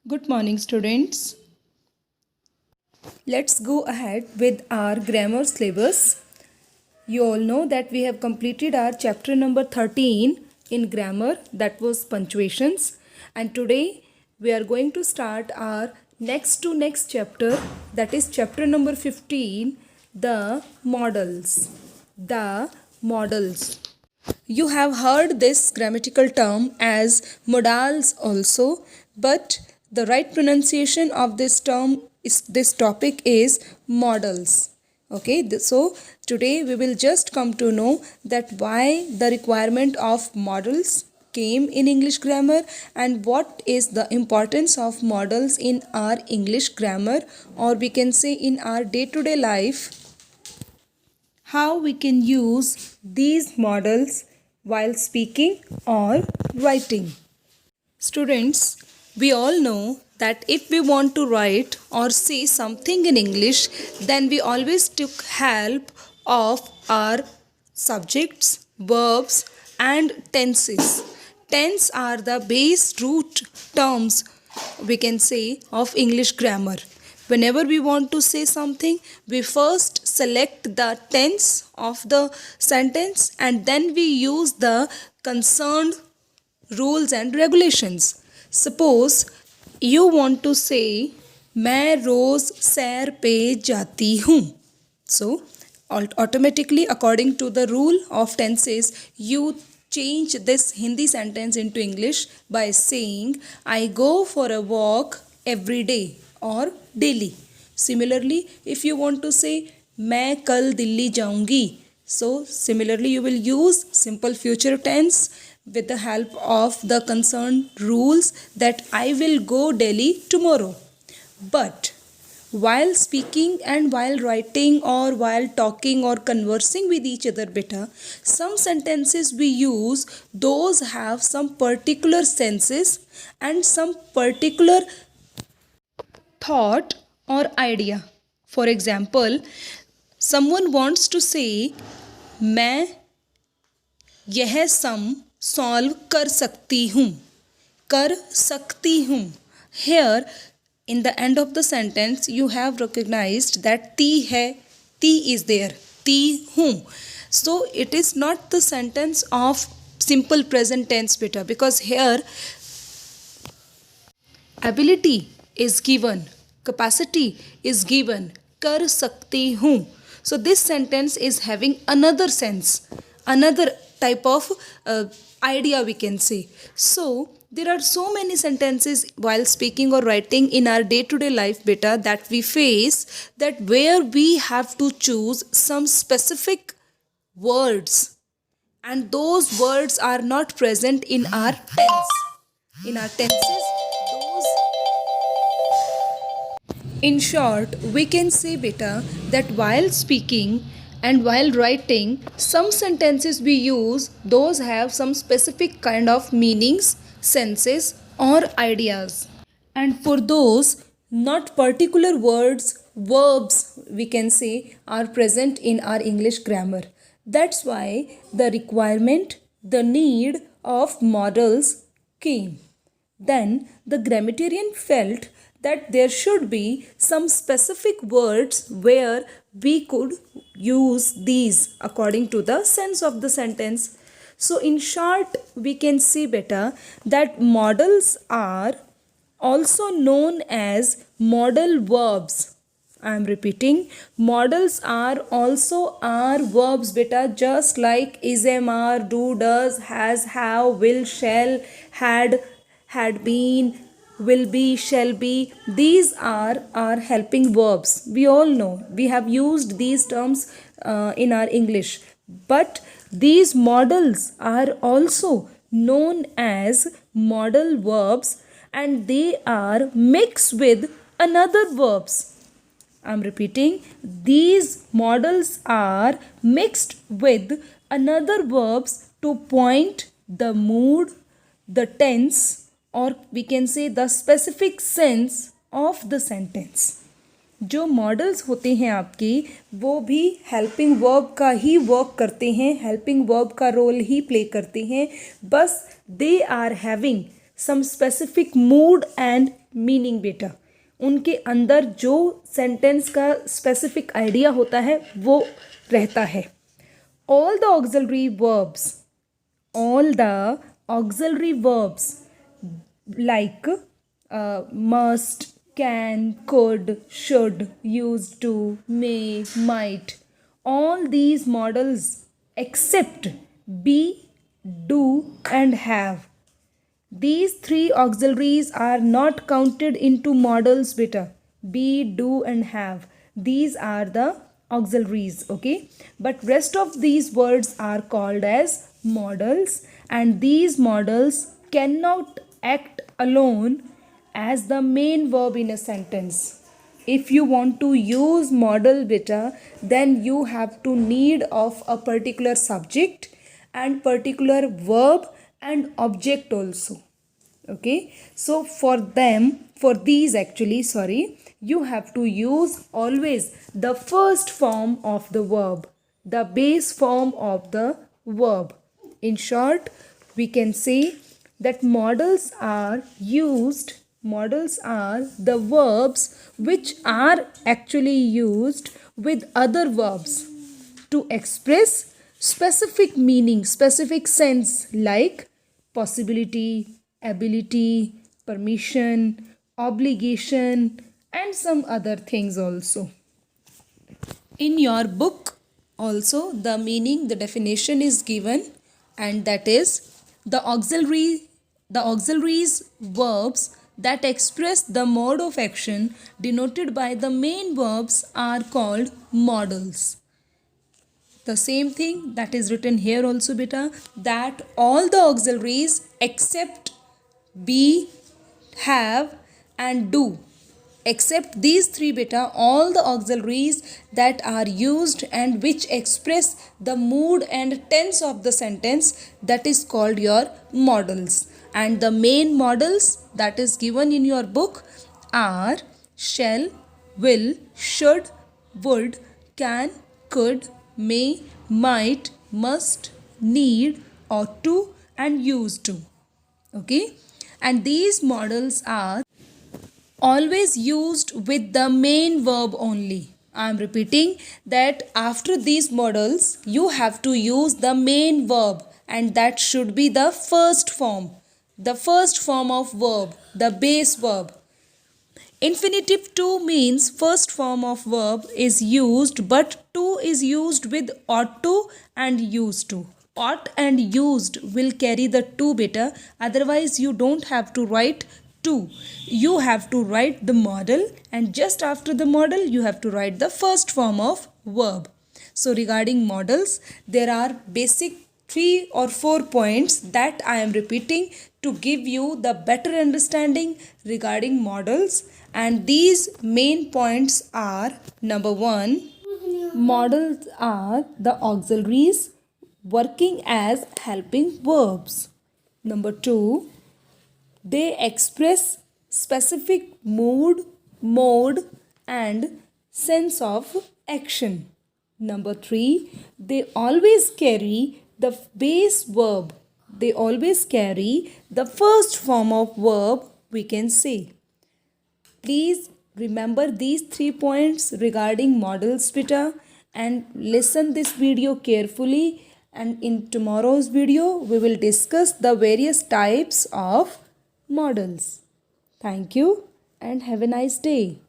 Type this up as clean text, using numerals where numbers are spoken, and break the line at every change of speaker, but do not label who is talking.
Good morning, students. Let's go ahead with our grammar syllabus. You all know that we have completed our chapter number 13 in grammar, that was punctuations. And today we are going to start our next chapter, that is chapter number 15, the modals. The modals. You have heard this grammatical term as modals also, but the right pronunciation of this term is this topic is modals. Okay, so today we will just come to know that why the requirement of modals came in English grammar and what is the importance of modals in our English grammar, or we can say in our day-to-day life, how we can use these models while speaking or writing. Students, we all know that if we want to write or say something in English, then we always took help of our subjects, verbs, and tenses. Tense are the base root terms, we can say, of English grammar. Whenever we want to say something, we first select the tense of the sentence and then we use the concerned rules and regulations. Suppose you want to say मैं रोज सैर पे जाती हूँ. So automatically according to the rule of tenses you change this Hindi sentence into English by saying I go for a walk every day or daily. Similarly, if you want to say मैं कल दिल्ली जाऊंगी, so similarly you will use simple future tense with the help of the concerned rules that I will go Delhi tomorrow. But while speaking and while writing or while talking or conversing with each other beta, some sentences we use, those have some particular senses and some particular thought or idea. For example, someone wants to say मैं यह sum solve कर सकती हूँ. कर सकती हूँ. Here in the end of the sentence you have recognized that ती है, ती is there, ती हूँ. So it is not the sentence of simple present tense beta, because here ability is given, capacity is given, कर सकती हूँ. So this sentence is having another sense, another type of idea we can say. So there are so many sentences while speaking or writing in our day-to-day life beta that we face, that where we have to choose some specific words and those words are not present in our tense. In our tenses, those, in short, we can say beta that while speaking and while writing, some sentences we use, those have some specific kind of meanings, senses or ideas. And for those, not particular words, verbs we can say are present in our English grammar. That's why the requirement, the need of models came. Then the grammarian felt that there should be some specific words where we could use these according to the sense of the sentence. So in short, we can say better that models are also known as modal verbs. I am repeating, modals are also are verbs beta, just like is, am, are, do, does, has, have, will, shall, had been, will be, shall be. These are our helping verbs. We all know, we have used these terms in our English. But these modals are also known as modal verbs and they are mixed with another verbs. I'm repeating, these modals are mixed with another verbs to point the mood, the tense, or we can say the specific sense of the sentence. जो models होते हैं आपके, वो भी helping verb का ही work करते हैं, helping verb का रोल ही प्ले करते हैं, बस they are having some specific mood and meaning बेटा. उनके अंदर जो सेंटेंस का स्पेसिफिक आइडिया होता है वो रहता है. All the auxiliary verbs like must, can, could, should, used to, may, might, all these models except be, do and have, these three auxiliaries are not counted into modals beta. Be, do and have, these are the auxiliaries, okay, but rest of these words are called as modals, and these modals cannot act alone as the main verb in a sentence. If you want to use modal beta, then you have to need of a particular subject and particular verb and object also. Okay, so for these you have to use always the first form of the verb, the base form of the verb. In short, we can say that modals are the verbs which are actually used with other verbs to express specific meaning, specific sense, like possibility, ability, permission, obligation, and some other things also. In your book also the meaning, the definition is given, and that is the auxiliaries verbs that express the mode of action denoted by the main verbs are called modals. The same thing that is written here also beta, that all the auxiliaries except be, have and do, except these three beta, all the auxiliaries that are used and which express the mood and tense of the sentence, that is called your modals. And the main modals that is given in your book are shall, will, should, would, can, could, may, might, must, need, ought to and used to. Okay, and these modals are always used with the main verb only. I am repeating that after these modals you have to use the main verb, and that should be the first form of verb, the base verb. Infinitive to means first form of verb is used, but to is used with ought to and used to. Ought and used will carry the to beta, otherwise you don't have to write to. You have to write the modal, and just after the modal you have to write the first form of verb. So regarding modals, there are basic 3 or 4 points that I am repeating to give you the better understanding regarding modals, and these main points are: number 1, modals are the auxiliaries working as helping verbs. Number 2, they express specific mood, mode and sense of action. Number 3, they always carry the base verb. They always carry the first form of verb, we can say. Please remember these 3 points regarding modals beta, and listen this video carefully, and in tomorrow's video we will discuss the various types of modals. Thank you and have a nice day.